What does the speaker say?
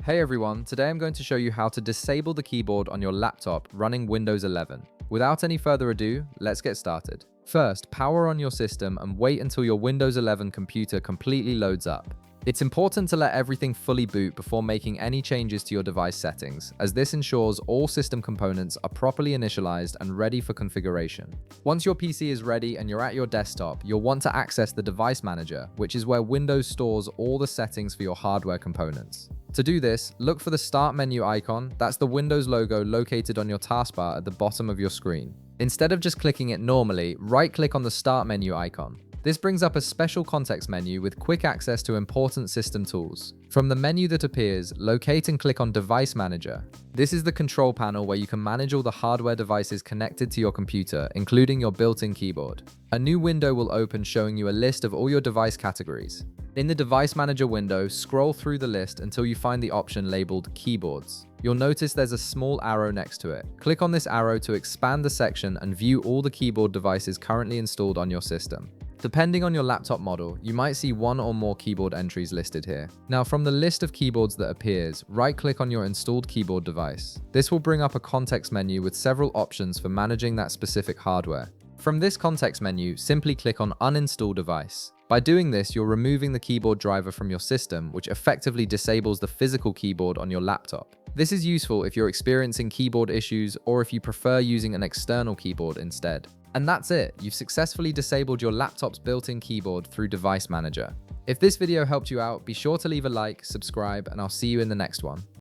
Hey everyone, today I'm going to show you how to disable the keyboard on your laptop running Windows 11. Without any further ado, let's get started. First, power on your system and wait until your Windows 11 computer completely loads up. It's important to let everything fully boot before making any changes to your device settings, as this ensures all system components are properly initialized and ready for configuration. Once your PC is ready and you're at your desktop, you'll want to access the Device Manager, which is where Windows stores all the settings for your hardware components. To do this, look for the Start menu icon. That's the Windows logo located on your taskbar at the bottom of your screen. Instead of just clicking it normally, right-click on the Start menu icon. This brings up a special context menu with quick access to important system tools. From the menu that appears, locate and click on Device Manager. This is the control panel where you can manage all the hardware devices connected to your computer, including your built-in keyboard. A new window will open showing you a list of all your device categories. In the Device Manager window, scroll through the list until you find the option labeled Keyboards. You'll notice there's a small arrow next to it. Click on this arrow to expand the section and view all the keyboard devices currently installed on your system. Depending on your laptop model, you might see one or more keyboard entries listed here. Now, from the list of keyboards that appears, right-click on your installed keyboard device. This will bring up a context menu with several options for managing that specific hardware. From this context menu, simply click on Uninstall Device. By doing this, you're removing the keyboard driver from your system, which effectively disables the physical keyboard on your laptop. This is useful if you're experiencing keyboard issues or if you prefer using an external keyboard instead. And that's it, you've successfully disabled your laptop's built-in keyboard through Device Manager. If this video helped you out, be sure to leave a like, subscribe, and I'll see you in the next one.